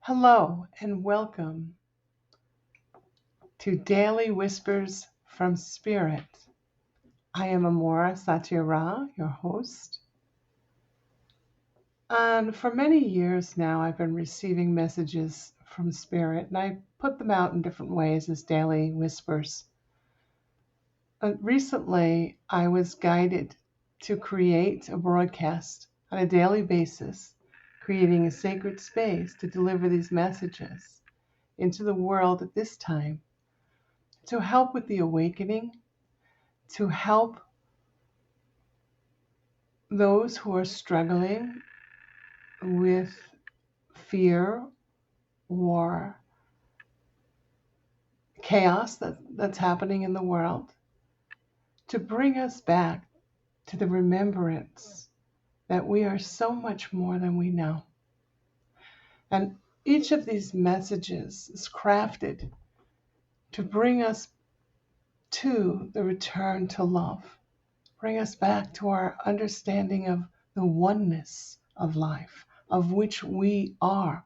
Hello and welcome to Daily Whispers from Spirit. I am Amora Satyara, your host. And for many years now, I've been receiving messages from Spirit, and I put them out in different ways as daily whispers. But recently, I was guided to create a broadcast on a daily basis, creating a sacred space to deliver these messages into the world at this time to help with the awakening, to help those who are struggling with fear or chaos that's happening in the world, to bring us back to the remembrance that we are so much more than we know. And each of these messages is crafted to bring us to the return to love, bring us back to our understanding of the oneness of life, of which we are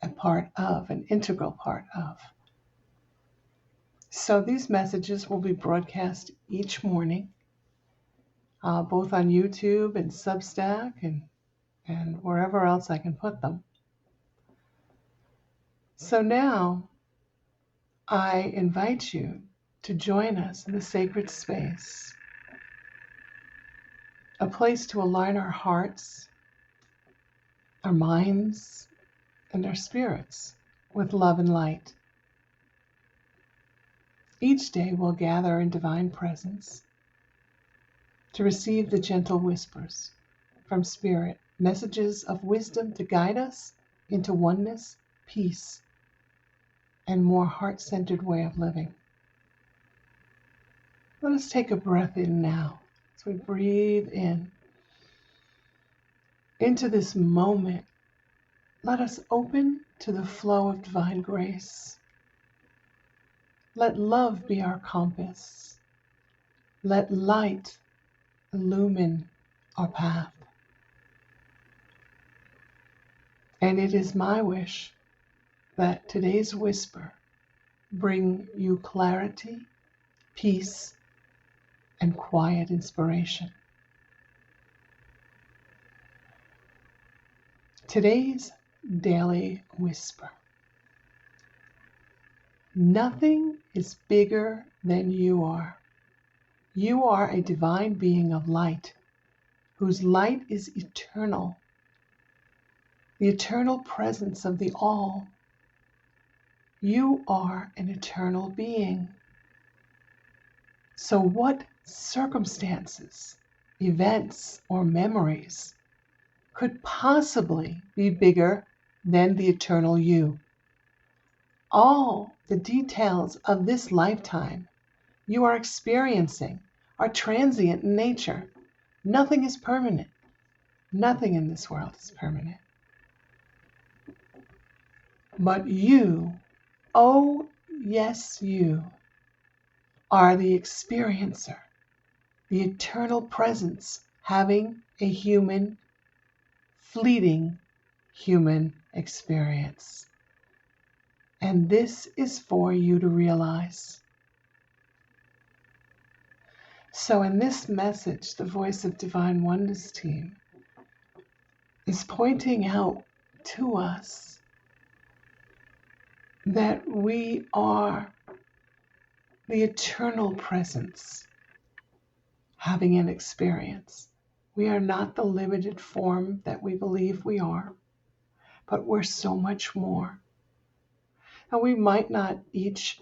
a part of, an integral part of. So these messages will be broadcast each morning, both on YouTube and Substack and wherever else I can put them. So now I invite you to join us in the sacred space, a place to align our hearts, our minds, and our spirits with love and light. Each day we'll gather in divine presence to receive the gentle whispers from Spirit, messages of wisdom to guide us into oneness, peace, and more heart-centered way of living. Let us take a breath in now as we breathe in into this moment. Let us open to the flow of divine grace. Let love be our compass. Let light illumine our path. And it is my wish that today's whisper bring you clarity, peace, and quiet inspiration. Today's daily whisper. Nothing is bigger than you are. You are a divine being of light, whose light is eternal, the eternal presence of the All. You are an eternal being. So what circumstances, events, or memories could possibly be bigger than the eternal you? All the details of this lifetime you are experiencing are transient in nature. Nothing is permanent. Nothing in this world is permanent. But you, oh yes, you are the experiencer, the eternal presence having a human, fleeting human experience. And this is for you to realize. So in this message, the Voice of Divine Oneness team is pointing out to us that we are the eternal presence having an experience. We are not the limited form that we believe we are, but we're so much more. And we might not each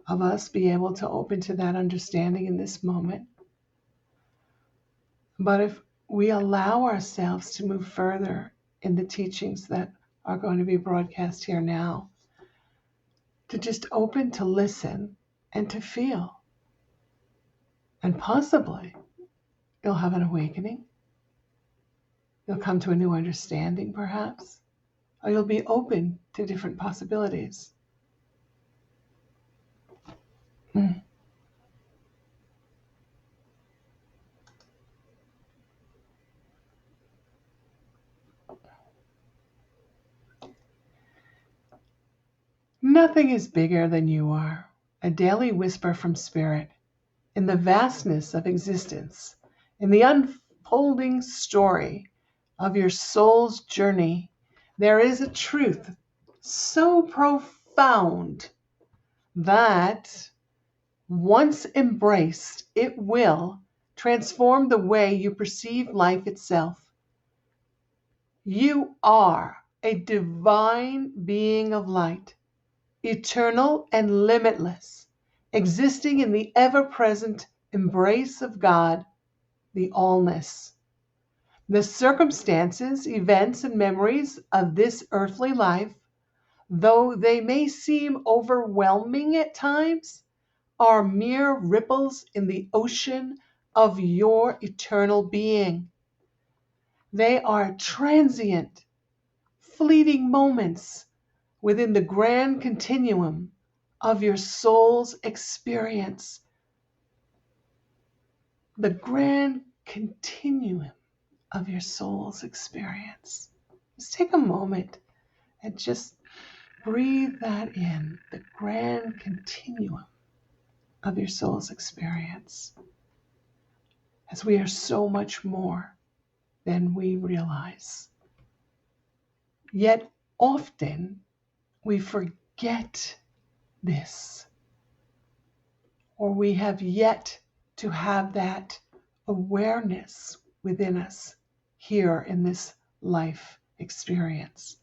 of us be able to open to that understanding in this moment. But if we allow ourselves to move further in the teachings that are going to be broadcast here now, to just open to listen and to feel, and possibly you'll have an awakening. You'll come to a new understanding, perhaps, or you'll be open to different possibilities. Nothing is bigger than you are. A daily whisper from Spirit. In the vastness of existence, in the unfolding story of your soul's journey, there is a truth so profound that, once embraced, it will transform the way you perceive life itself. You are a divine being of light, eternal and limitless, existing in the ever-present embrace of God, the allness. The circumstances, events, and memories of this earthly life, though they may seem overwhelming at times, are mere ripples in the ocean of your eternal being. They are transient, fleeting moments within the grand continuum of your soul's experience. The grand continuum of your soul's experience. Just take a moment and just breathe that in, the grand continuum of your soul's experience. As we are so much more than we realize. Yet often we forget this, or we have yet to have that awareness within us here in this life experience.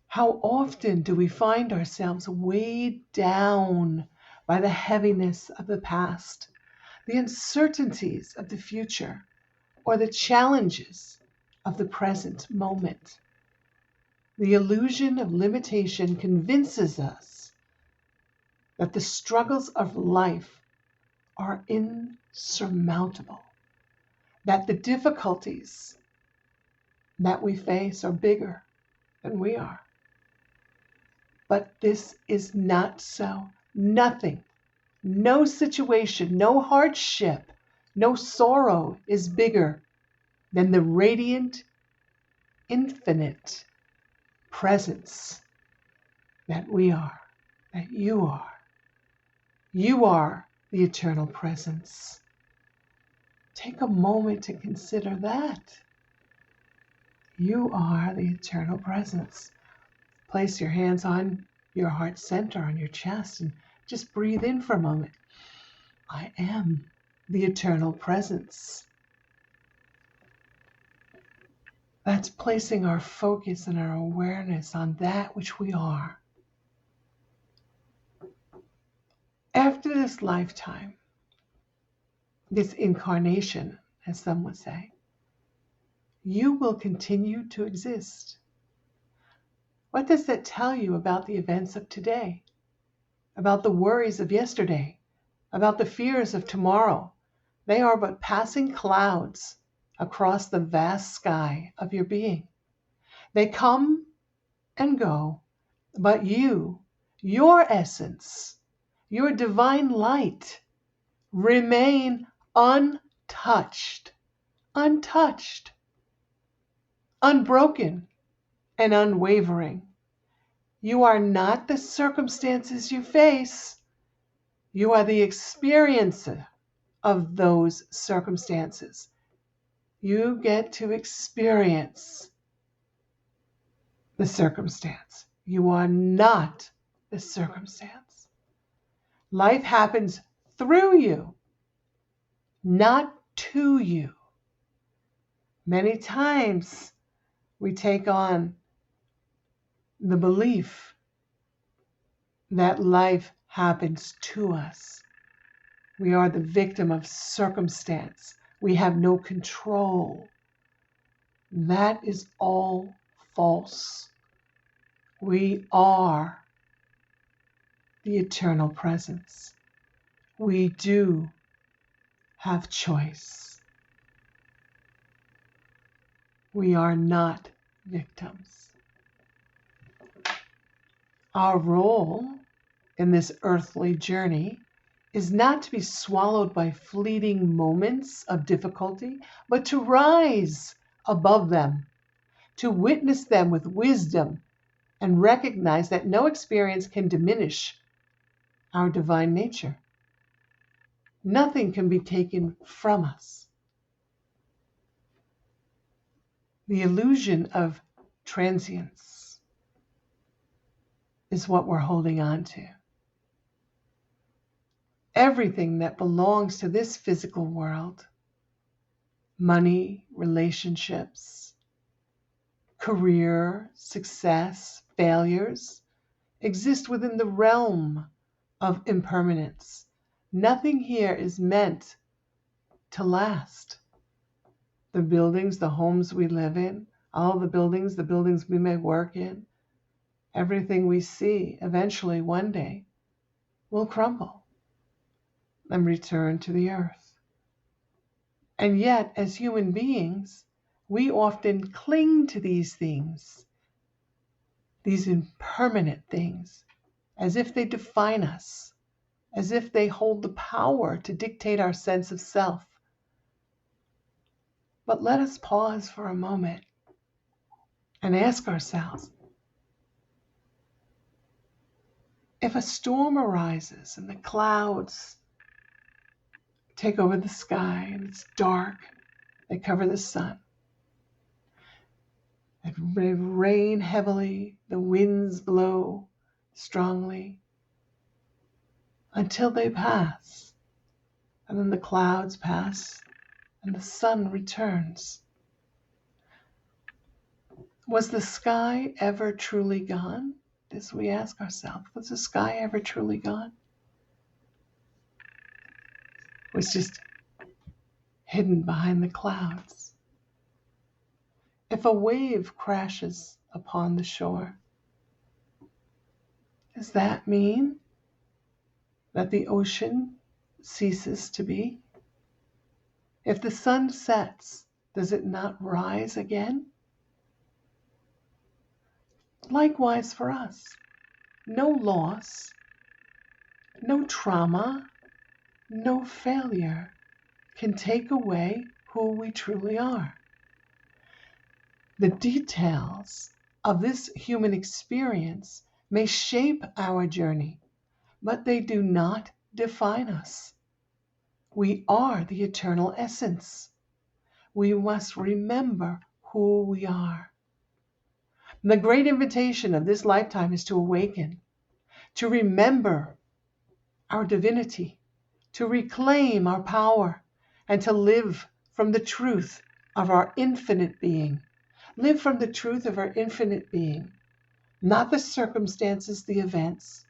How often do we find ourselves weighed down by the heaviness of the past, the uncertainties of the future, or the challenges of the present moment? The illusion of limitation convinces us that the struggles of life are insurmountable, that the difficulties that we face are bigger than we are. But this is not so. Nothing, no situation, no hardship, no sorrow is bigger than the radiant, infinite presence that we are, that you are. You are the eternal presence. Take a moment to consider that. You are the eternal presence. Place your hands on your heart center, on your chest, and just breathe in for a moment. I am the eternal presence. That's placing our focus and our awareness on that which we are. After this lifetime, this incarnation, as some would say, you will continue to exist. What does that tell you about the events of today? About the worries of yesterday? About the fears of tomorrow? They are but passing clouds across the vast sky of your being. They come and go, but you, your essence, your divine light, remain untouched, unbroken, and unwavering. You are not the circumstances you face. You are the experiencer of those circumstances. You get to experience the circumstance. You are not the circumstance. Life happens through you, not to you. Many times we take on the belief that life happens to us. We are the victim of circumstance. We have no control. That is all false. We are the eternal presence. We do have choice. We are not victims. Our role in this earthly journey is not to be swallowed by fleeting moments of difficulty, but to rise above them, to witness them with wisdom and recognize that no experience can diminish our divine nature. Nothing can be taken from us. The illusion of transience is what we're holding on to. Everything that belongs to this physical world, money, relationships, career, success, failures, exist within the realm of impermanence. Nothing here is meant to last. The buildings, the homes we live in, all the buildings we may work in, everything we see eventually one day will crumble and return to the earth. And yet, as human beings, we often cling to these things, these impermanent things, as if they define us, as if they hold the power to dictate our sense of self. But let us pause for a moment and ask ourselves, if a storm arises and the clouds take over the sky and it's dark, they cover the sun, they rain heavily, the winds blow strongly until they pass, and then the clouds pass and the sun returns. Was the sky ever truly gone? As we ask ourselves, was the sky ever truly gone? It was just hidden behind the clouds. If a wave crashes upon the shore, does that mean that the ocean ceases to be? If the sun sets, does it not rise again? Likewise for us, no loss, no trauma, no failure can take away who we truly are. The details of this human experience may shape our journey, but they do not define us. We are the eternal essence. We must remember who we are. And the great invitation of this lifetime is to awaken, to remember our divinity, to reclaim our power, and to live from the truth of our infinite being. Live from the truth of our infinite being, not the circumstances, the events,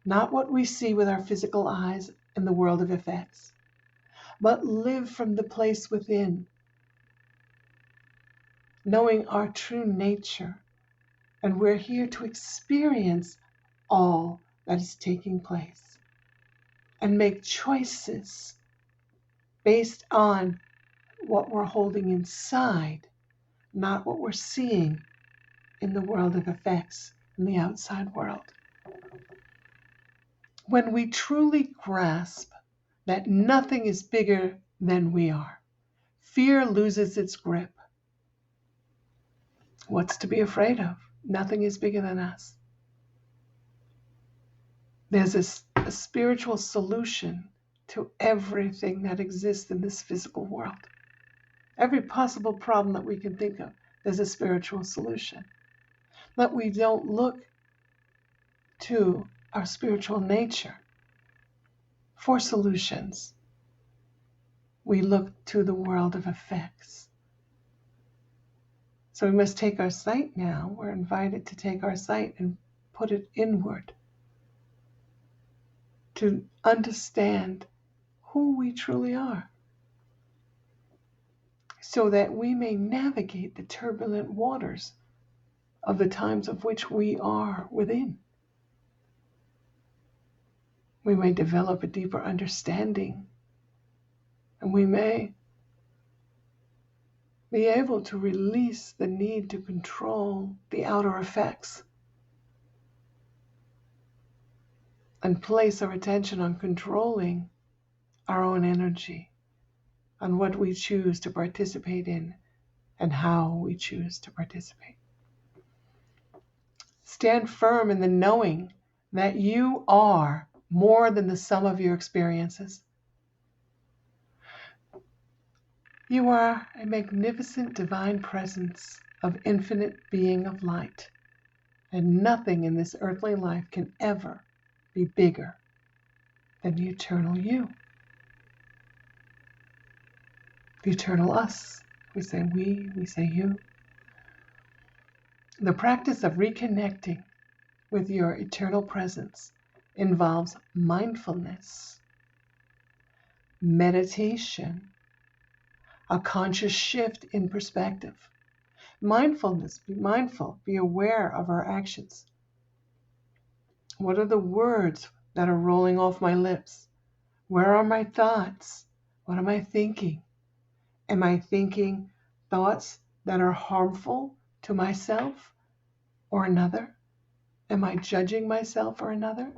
not what we see with our physical eyes in the world of effects, but live from the place within, knowing our true nature. And we're here to experience all that is taking place and make choices based on what we're holding inside, not what we're seeing in the world of effects, in the outside world. When we truly grasp that nothing is bigger than we are, fear loses its grip. What's to be afraid of? Nothing is bigger than us. There's a spiritual solution to everything that exists in this physical world. Every possible problem that we can think of, there's a spiritual solution. But we don't look to our spiritual nature for solutions. We look to the world of effects. So we must take our sight now. We're invited to take our sight and put it inward, to understand who we truly are, so that we may navigate the turbulent waters of the times of which we are within. We may develop a deeper understanding, and we may be able to release the need to control the outer effects and place our attention on controlling our own energy, on what we choose to participate in and how we choose to participate. Stand firm in the knowing that you are more than the sum of your experiences. You are a magnificent divine presence of infinite being of light, and nothing in this earthly life can ever be bigger than the eternal you. The eternal us. We say we say you. The practice of reconnecting with your eternal presence involves mindfulness, meditation, a conscious shift in perspective. Mindfulness, be mindful, be aware of our actions. What are the words that are rolling off my lips? Where are my thoughts? What am I thinking? Am I thinking thoughts that are harmful to myself or another? Am I judging myself or another?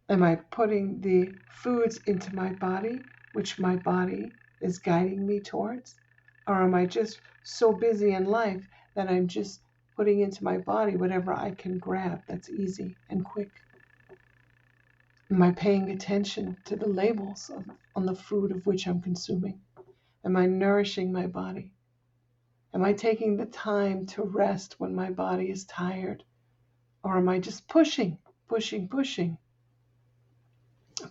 Am I putting the foods into my body, which my body is guiding me towards? Or am I just so busy in life that I'm just putting into my body whatever I can grab that's easy and quick? Am I paying attention to the labels on the food of which I'm consuming? Am I nourishing my body? Am I taking the time to rest when my body is tired? Or am I just pushing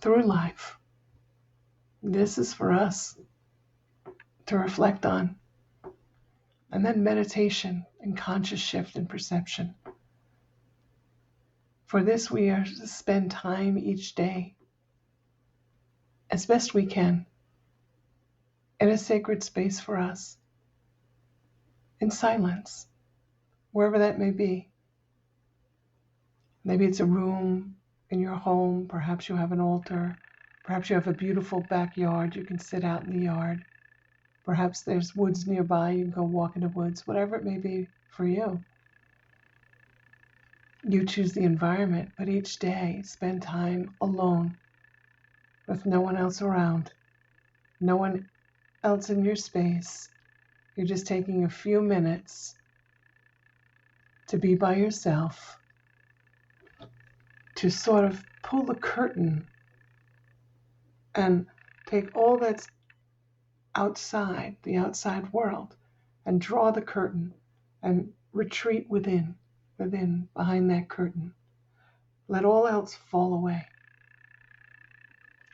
through life? This is for us to reflect on. And then meditation and conscious shift in perception. For this, we are to spend time each day, as best we can, in a sacred space for us, in silence, wherever that may be. Maybe it's a room in your home, perhaps you have an altar, perhaps you have a beautiful backyard, you can sit out in the yard. Perhaps there's woods nearby, you can go walk in the woods, whatever it may be for you. You choose the environment, but each day spend time alone with no one else around, no one else in your space. You're just taking a few minutes to be by yourself, to sort of pull the curtain and take all that's outside, the outside world, and draw the curtain and retreat within, behind that curtain. Let all else fall away.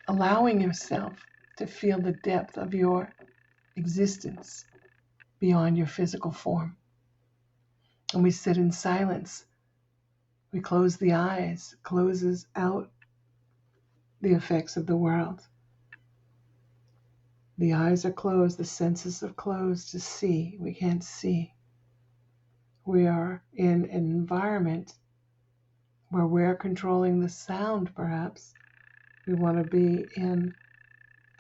Allowing yourself to feel the depth of your existence beyond your physical form. And we sit in silence. We close the eyes, closes out the effects of the world. The eyes are closed, the senses are closed to see. We can't see. We are in an environment where we're controlling the sound, perhaps. We want to be in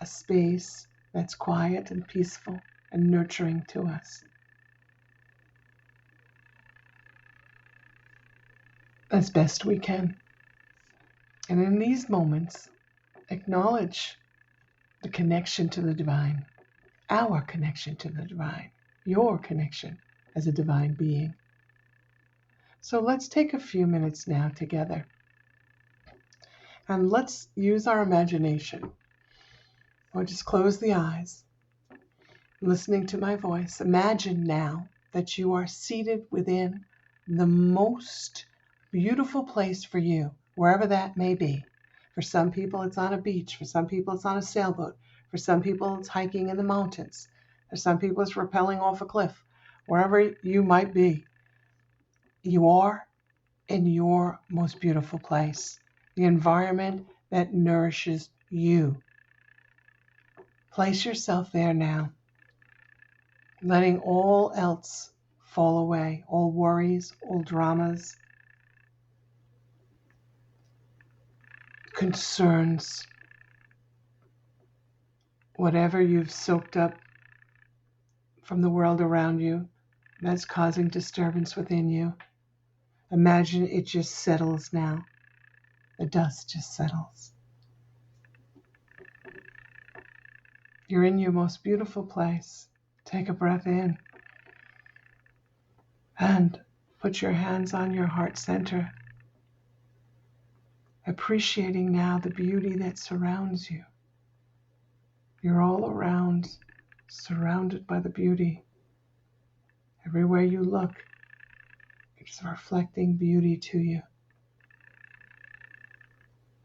a space that's quiet and peaceful and nurturing to us. As best we can. And in these moments, acknowledge the connection to the divine, our connection to the divine, your connection as a divine being. So let's take a few minutes now together and let's use our imagination. Or just close the eyes, listening to my voice. Imagine now that you are seated within the most beautiful place for you, wherever that may be. For some people, it's on a beach. For some people, it's on a sailboat. For some people, it's hiking in the mountains. For some people, it's rappelling off a cliff. Wherever you might be, you are in your most beautiful place, the environment that nourishes you. Place yourself there now, letting all else fall away, all worries, all dramas, concerns, whatever you've soaked up from the world around you that's causing disturbance within you. Imagine it just settles now. The dust just settles. You're in your most beautiful place. Take a breath in and Put your hands on your heart center, appreciating now the beauty that surrounds you. You're all around, surrounded by the beauty. Everywhere you look, it's reflecting beauty to you.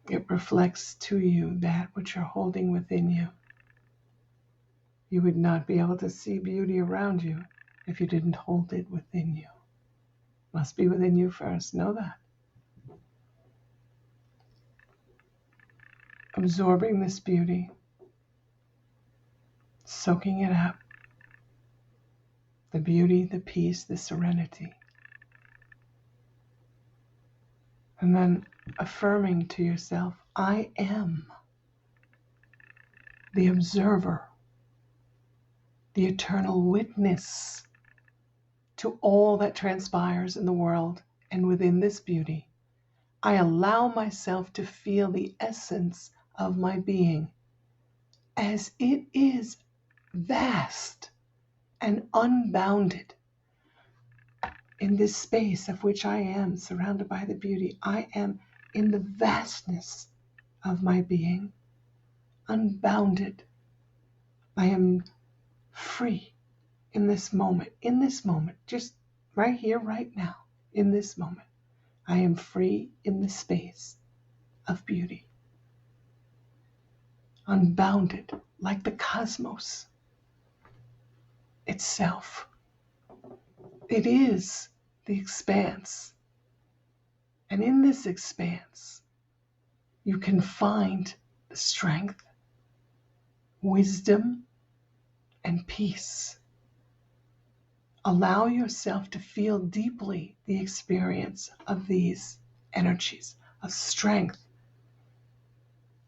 It reflects to you that which you're holding within you. You would not be able to see beauty around you if you didn't hold it within you. Must be within you first. Know that. Absorbing this beauty, soaking it up. The beauty, the peace, the serenity. And then affirming to yourself, I am the observer, the eternal witness to all that transpires in the world and within this beauty. I allow myself to feel the essence of my being as it is vast and unbounded. In this space of which I am surrounded by the beauty, I am in the vastness of my being, unbounded. I am free in this moment, just right here, right now, in this moment. I am free in the space of beauty, unbounded like the cosmos itself. It is the expanse. And in this expanse, you can find the strength, wisdom, and peace. Allow yourself to feel deeply the experience of these energies of strength,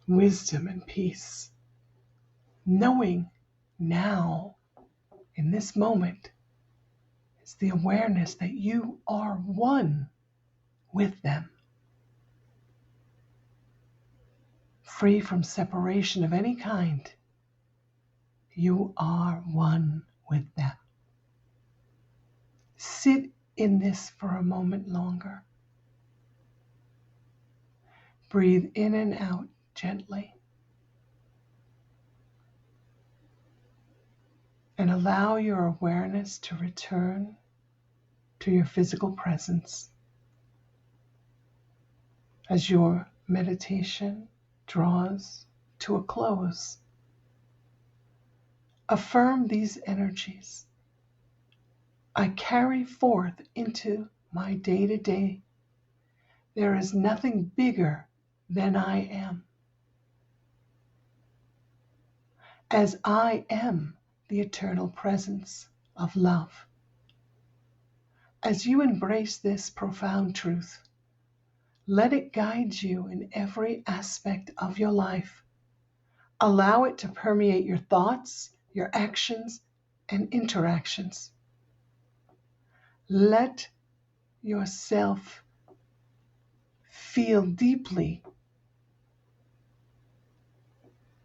wisdom, and peace. Knowing now, in this moment, is the awareness that you are one with them, free from separation of any kind. You are one with them. Sit in this for a moment longer. Breathe in and out gently. And allow your awareness to return to your physical presence as your meditation draws to a close. Affirm these energies. I carry forth into my day-to-day. There is nothing bigger than I am. As I am the eternal presence of love. As you embrace this profound truth, let it guide you in every aspect of your life. Allow it to permeate your thoughts, your actions, and interactions. Let yourself feel deeply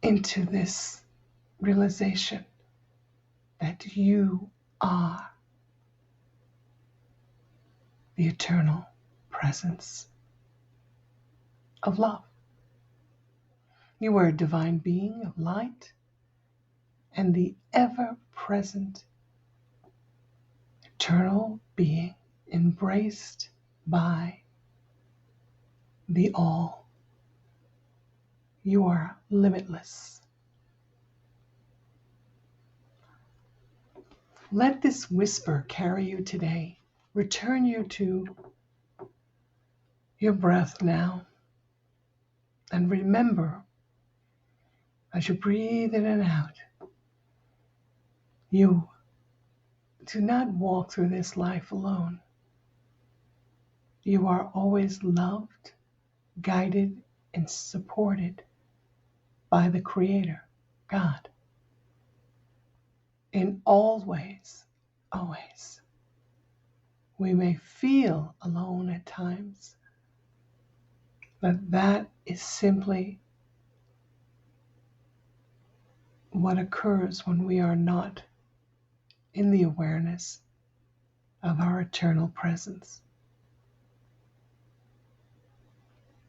into this realization that you are the eternal presence of love. You are a divine being of light and the ever-present eternal being embraced by the all. You are limitless. Let this whisper carry you today. Return you to your breath now. And remember, as you breathe in and out, you do not walk through this life alone. You are always loved, guided, and supported by the Creator, God. In all ways, always. We may feel alone at times, but that is simply what occurs when we are not in the awareness of our eternal presence.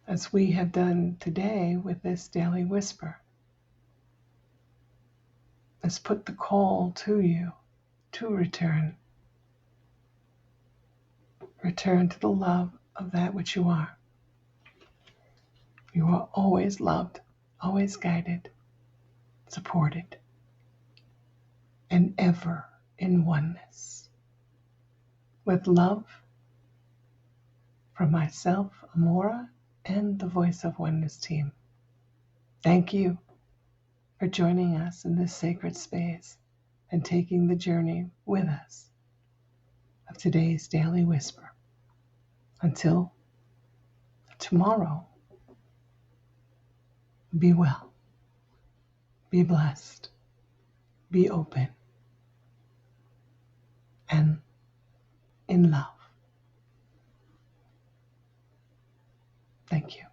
As we have done today with this daily whisper, let's put the call to you to return. Return to the love of that which you are. You are always loved, always guided, supported, and ever in oneness. With love from myself, Amora, and the Voice of Oneness team. Thank you for joining us in this sacred space and taking the journey with us of today's daily whisper. Until tomorrow, be well, be blessed, be open, and in love. Thank you.